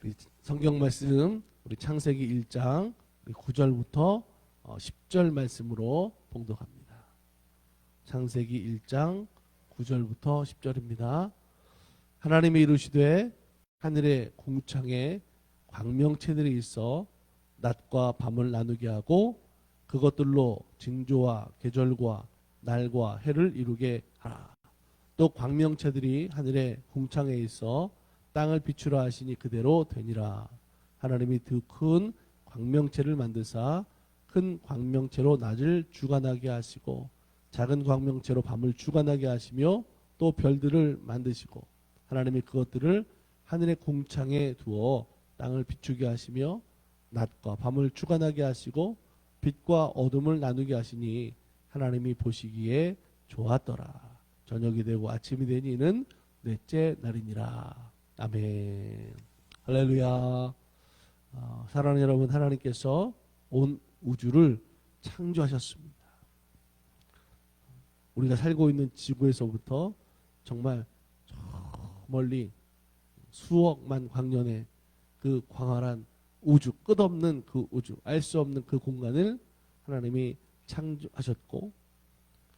우리 성경 말씀 우리 창세기 1장 9절부터 10절 말씀으로 봉독합니다. 창세기 1장 9절부터 10절입니다. 하나님이 이르시되 하늘의 궁창에 광명체들이 있어 낮과 밤을 나누게 하고 그것들로 징조와 계절과 날과 해를 이루게 하라. 또 광명체들이 하늘의 궁창에 있어 땅을 비추라 하시니 그대로 되니라. 하나님이 그 큰 광명체를 만드사 큰 광명체로 낮을 주관하게 하시고 작은 광명체로 밤을 주관하게 하시며 또 별들을 만드시고 하나님이 그것들을 하늘의 궁창에 두어 땅을 비추게 하시며 낮과 밤을 주관하게 하시고 빛과 어둠을 나누게 하시니 하나님이 보시기에 좋았더라. 저녁이 되고 아침이 되니 이는 넷째 날이니라. 아멘. 할렐루야. 사랑하는 여러분, 하나님께서 온 우주를 창조하셨습니다. 우리가 살고 있는 지구에서부터 정말 저 멀리 수억만 광년의 그 광활한 우주, 끝없는 그 우주, 알 수 없는 그 공간을 하나님이 창조하셨고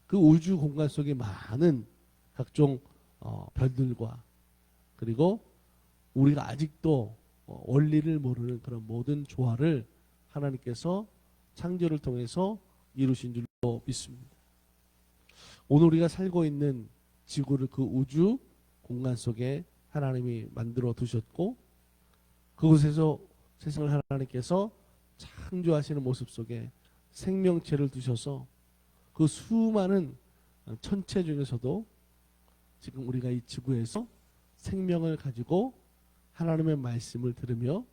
그 우주 공간 속에 많은 각종 별들과 그리고 우리가 아직도 원리를 모르는 그런 모든 조화를 하나님께서 창조를 통해서 이루신 줄로 믿습니다. 오늘 우리가 살고 있는 지구를 그 우주 공간 속에 하나님이 만들어 두셨고 그곳에서 세상을 하나님께서 창조하시는 모습 속에 생명체를 두셔서 그 수많은 천체 중에서도 지금 우리가 이 지구에서 생명을 가지고 하나님의 말씀을 들으며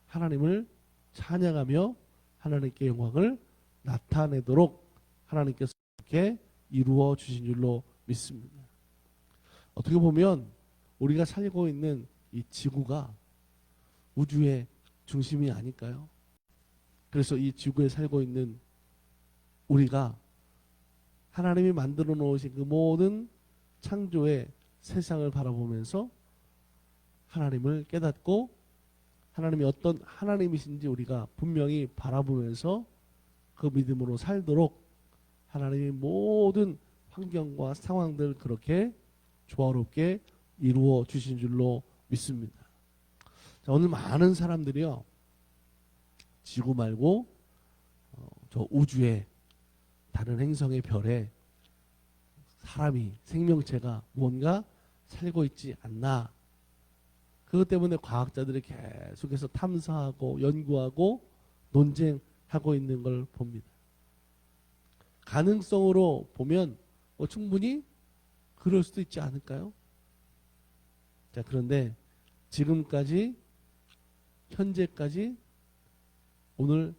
하나님을 찬양하며 하나님께 영광을 나타내도록 하나님께서 이렇게 이루어 주신 줄로 믿습니다. 어떻게 보면 우리가 살고 있는 이 지구가 우주의 중심이 아닐까요? 그래서 이 지구에 살고 있는 우리가 하나님이 만들어 놓으신 그 모든 창조의 세상을 바라보면서 하나님을 깨닫고 하나님이 어떤 하나님이신지 우리가 분명히 바라보면서 그 믿음으로 살도록 하나님이 모든 환경과 상황들 그렇게 조화롭게 이루어 주신 줄로 믿습니다. 자, 오늘 많은 사람들이요 지구 말고 저 우주에 다른 행성의 별에 사람이 생명체가 뭔가 살고 있지 않나. 그것 때문에 과학자들이 계속해서 탐사하고 연구하고 논쟁하고 있는 걸 봅니다. 가능성으로 보면 충분히 그럴 수도 있지 않을까요? 자, 그런데 지금까지 현재까지 오늘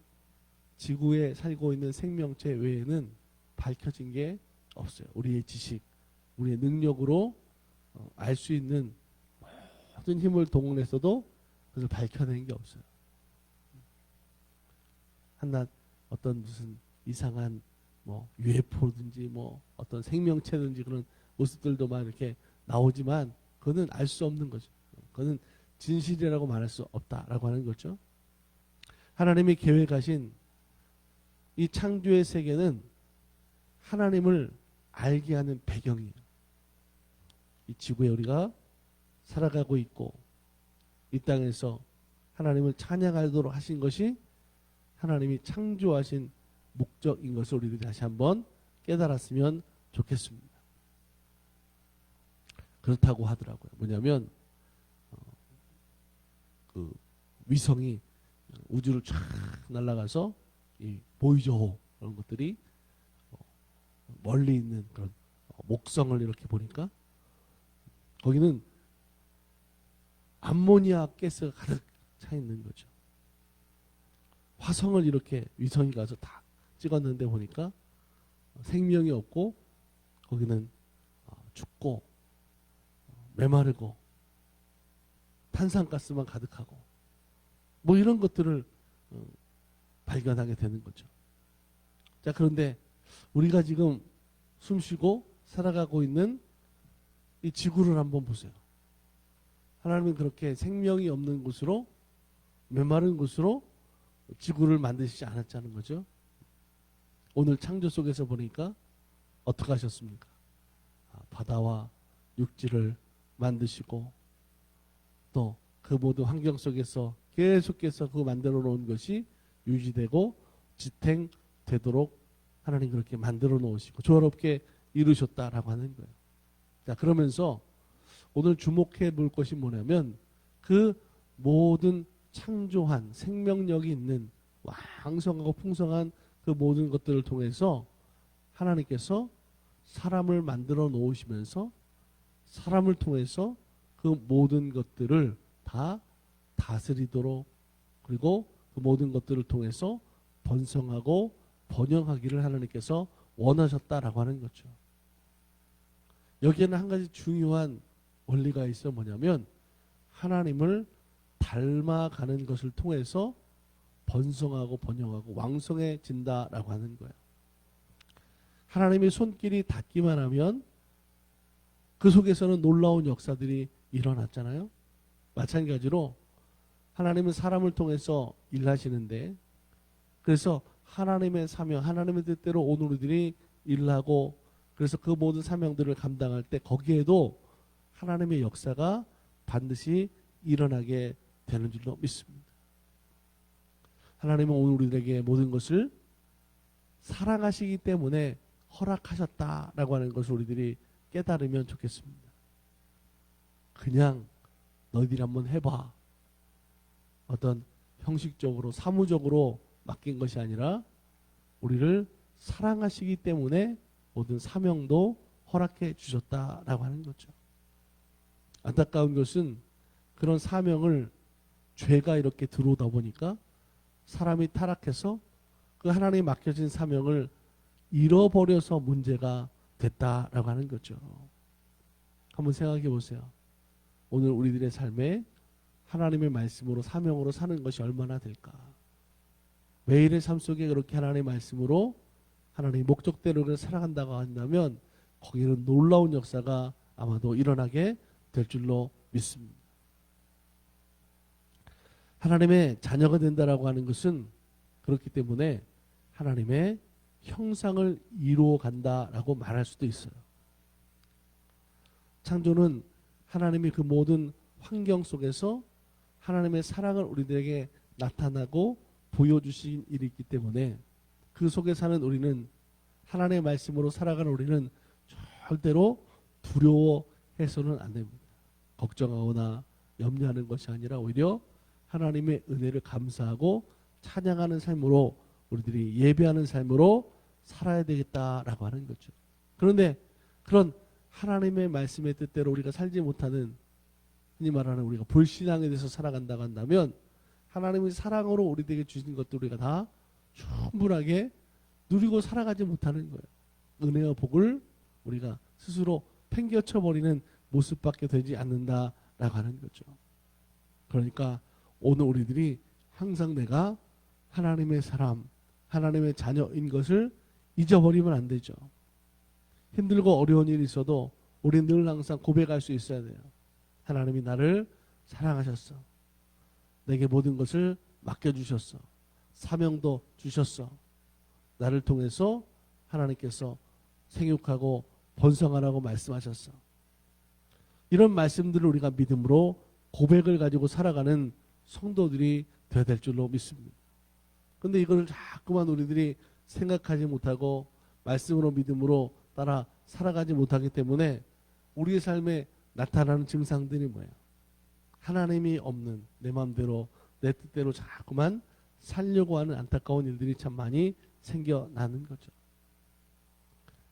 지구에 살고 있는 생명체 외에는 밝혀진 게 없어요. 우리의 지식, 우리의 능력으로 알 수 있는 모든 힘을 동원해서도 그것을 밝혀낸 게 없어요. 한낱 어떤 무슨 이상한 UFO든지 어떤 생명체든지 그런 모습들도 막 이렇게 나오지만 그거는 알 수 없는 거죠. 그거는 진실이라고 말할 수 없다라고 하는 거죠. 하나님이 계획하신 이 창조의 세계는 하나님을 알게 하는 배경이에요. 이 지구에 우리가 살아가고 있고 이 땅에서 하나님을 찬양하도록 하신 것이 하나님이 창조하신 목적인 것을 우리들이 다시 한번 깨달았으면 좋겠습니다. 그렇다고 하더라고요. 뭐냐면 그 위성이 우주를 쫙 날아가서 이 보이저호 그런 것들이 멀리 있는 그런 목성을 이렇게 보니까 거기는 암모니아 가스가 가득 차 있는 거죠. 화성을 이렇게 위성이 가서 다 찍었는데 보니까 생명이 없고 거기는 춥고 메마르고 탄산가스만 가득하고 이런 것들을 발견하게 되는 거죠. 자, 그런데 우리가 지금 숨쉬고 살아가고 있는 이 지구를 한번 보세요. 하나님은 그렇게 생명이 없는 곳으로, 메마른 곳으로 지구를 만드시지 않았다는 거죠. 오늘 창조 속에서 보니까 어떻게 하셨습니까? 바다와 육지를 만드시고 또 그 모든 환경 속에서 계속해서 그 만들어 놓은 것이 유지되고 지탱되도록 하나님 그렇게 만들어 놓으시고 조화롭게 이루셨다라고 하는 거예요. 자, 그러면서 오늘 주목해 볼 것이 뭐냐면 그 모든 창조한 생명력이 있는 왕성하고 풍성한 그 모든 것들을 통해서 하나님께서 사람을 만들어 놓으시면서 사람을 통해서 그 모든 것들을 다 다스리도록, 그리고 그 모든 것들을 통해서 번성하고 번영하기를 하나님께서 원하셨다라고 하는 거죠. 여기에는 한 가지 중요한 원리가 있어. 뭐냐면 하나님을 닮아가는 것을 통해서 번성하고 번영하고 왕성해진다라고 하는 거예요. 하나님의 손길이 닿기만 하면 그 속에서는 놀라운 역사들이 일어났잖아요. 마찬가지로 하나님은 사람을 통해서 일하시는데, 그래서 하나님의 사명, 하나님의 뜻대로 오늘 우리들이 일하고, 그래서 그 모든 사명들을 감당할 때 거기에도 하나님의 역사가 반드시 일어나게 되는 줄로 믿습니다. 하나님은 오늘 우리들에게 모든 것을 사랑하시기 때문에 허락하셨다라고 하는 것을 우리들이 깨달으면 좋겠습니다. 그냥 너희들이 한번 해봐, 어떤 형식적으로 사무적으로 맡긴 것이 아니라 우리를 사랑하시기 때문에 모든 사명도 허락해 주셨다라고 하는 거죠. 안타까운 것은 그런 사명을 죄가 이렇게 들어오다 보니까 사람이 타락해서 그 하나님이 맡겨진 사명을 잃어버려서 문제가 됐다라고 하는 거죠. 한번 생각해 보세요. 오늘 우리들의 삶에 하나님의 말씀으로 사명으로 사는 것이 얼마나 될까? 매일의 삶 속에 그렇게 하나님의 말씀으로 하나님의 목적대로 살아간다고 한다면 거기는 놀라운 역사가 아마도 일어나게 될 줄로 믿습니다. 하나님의 자녀가 된다라고 하는 것은 그렇기 때문에 하나님의 형상을 이루어 간다라고 말할 수도 있어요. 창조는 하나님이 그 모든 환경 속에서 하나님의 사랑을 우리들에게 나타나고 보여주신 일이 있기 때문에 그 속에 사는 우리는, 하나님의 말씀으로 살아가는 우리는 절대로 두려워해서는 안 됩니다. 걱정하거나 염려하는 것이 아니라 오히려 하나님의 은혜를 감사하고 찬양하는 삶으로 우리들이 예배하는 삶으로 살아야 되겠다라고 하는 거죠. 그런데 그런 하나님의 말씀의 뜻대로 우리가 살지 못하는, 흔히 말하는 우리가 불신앙에 대해서 살아간다고 한다면 하나님의 사랑으로 우리에게 주신 것도 우리가 다 충분하게 누리고 살아가지 못하는 거예요. 은혜와 복을 우리가 스스로 팽개쳐버리는 모습밖에 되지 않는다라고 하는 거죠. 그러니까 오늘 우리들이 항상 내가 하나님의 사람, 하나님의 자녀인 것을 잊어버리면 안 되죠. 힘들고 어려운 일이 있어도 우리는 늘 항상 고백할 수 있어야 돼요. 하나님이 나를 사랑하셨어. 내게 모든 것을 맡겨주셨어. 사명도 주셨어. 나를 통해서 하나님께서 생육하고 번성하라고 말씀하셨어. 이런 말씀들을 우리가 믿음으로 고백을 가지고 살아가는 성도들이 되어야 될 줄로 믿습니다. 그런데 이걸 자꾸만 우리들이 생각하지 못하고 말씀으로 믿음으로 따라 살아가지 못하기 때문에 우리의 삶에 나타나는 증상들이 뭐예요? 하나님이 없는 내 마음대로 내 뜻대로 자꾸만 살려고 하는 안타까운 일들이 참 많이 생겨나는 거죠.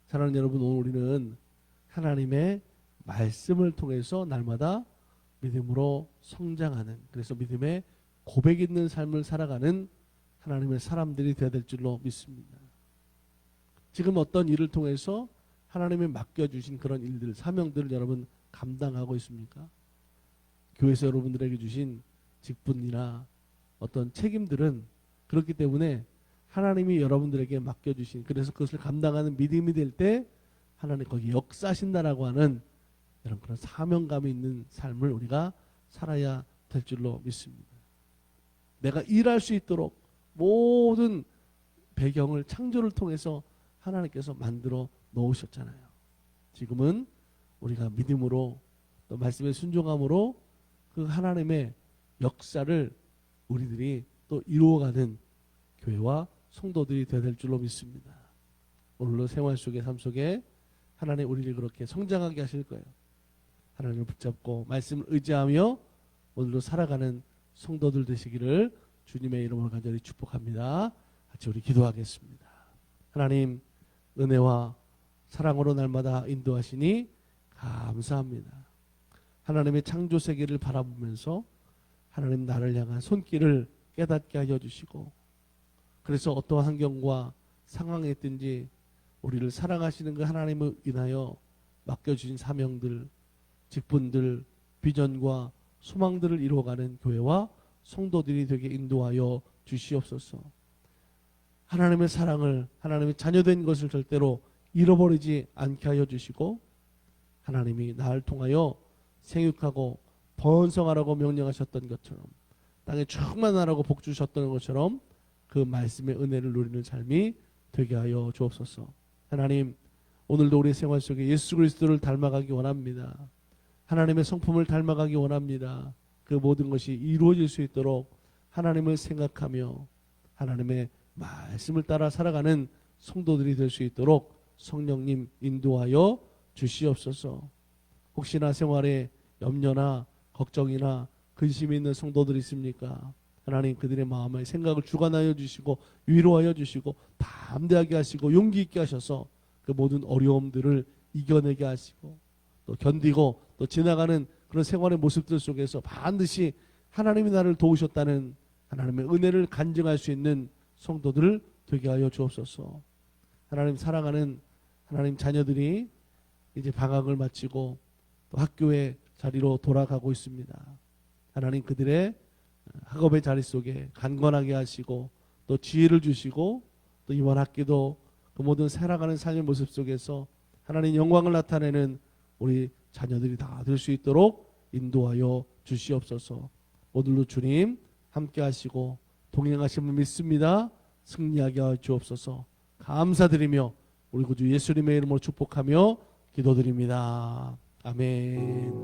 사랑하는 여러분, 오늘 우리는 하나님의 말씀을 통해서 날마다 믿음으로 성장하는, 그래서 믿음의 고백 있는 삶을 살아가는 하나님의 사람들이 되어야 될 줄로 믿습니다. 지금 어떤 일을 통해서 하나님이 맡겨주신 그런 일들, 사명들을 여러분 감당하고 있습니까? 교회에서 여러분들에게 주신 직분이나 어떤 책임들은 그렇기 때문에 하나님이 여러분들에게 맡겨주신, 그래서 그것을 감당하는 믿음이 될 때 하나님 거기 역사하신다라고 하는 이런 그런 사명감이 있는 삶을 우리가 살아야 될 줄로 믿습니다. 내가 일할 수 있도록 모든 배경을 창조를 통해서 하나님께서 만들어 놓으셨잖아요. 지금은 우리가 믿음으로 또 말씀의 순종함으로 그 하나님의 역사를 우리들이 또 이루어가는 교회와 성도들이 되어야 될 줄로 믿습니다. 오늘도 생활 속에 삶 속에 하나님 우리를 그렇게 성장하게 하실 거예요. 하나님을 붙잡고 말씀을 의지하며 오늘도 살아가는 성도들 되시기를 주님의 이름으로 간절히 축복합니다. 같이 우리 기도하겠습니다. 하나님 은혜와 사랑으로 날마다 인도하시니 감사합니다. 하나님의 창조 세계를 바라보면서 하나님 나를 향한 손길을 깨닫게 하여 주시고, 그래서 어떠한 환경과 상황에 있든지 우리를 사랑하시는 그 하나님을 인하여 맡겨주신 사명들, 직분들, 비전과 소망들을 이루어가는 교회와 성도들이 되게 인도하여 주시옵소서. 하나님의 사랑을, 하나님의 자녀된 것을 절대로 잃어버리지 않게 하여 주시고, 하나님이 나를 통하여 생육하고 번성하라고 명령하셨던 것처럼, 땅에 충만하라고 복 주셨던 것처럼 그 말씀의 은혜를 누리는 삶이 되게 하여 주옵소서. 하나님, 오늘도 우리 생활 속에 예수 그리스도를 닮아가기 원합니다. 하나님의 성품을 닮아가기 원합니다. 그 모든 것이 이루어질 수 있도록 하나님을 생각하며 하나님의 말씀을 따라 살아가는 성도들이 될 수 있도록 성령님 인도하여 주시옵소서. 혹시나 생활에 염려나 걱정이나 근심이 있는 성도들이 있습니까? 하나님 그들의 마음의 생각을 주관하여 주시고 위로하여 주시고 담대하게 하시고 용기 있게 하셔서 그 모든 어려움들을 이겨내게 하시고 또 견디고 또 지나가는 그런 생활의 모습들 속에서 반드시 하나님이 나를 도우셨다는 하나님의 은혜를 간증할 수 있는 성도들을 되게 하여 주옵소서. 하나님 사랑하는 하나님 자녀들이 이제 방학을 마치고 또 학교의 자리로 돌아가고 있습니다. 하나님 그들의 학업의 자리 속에 강건하게 하시고 또 지혜를 주시고 또 이번 학기도 그 모든 살아가는 삶의 모습 속에서 하나님 영광을 나타내는 우리 자녀들이 다 될 수 있도록 인도하여 주시옵소서. 오늘도 주님 함께 하시고 동행하심을 믿습니다. 승리하게 하여 주옵소서. 감사드리며 우리 구주 예수님의 이름으로 축복하며 기도드립니다. 아멘.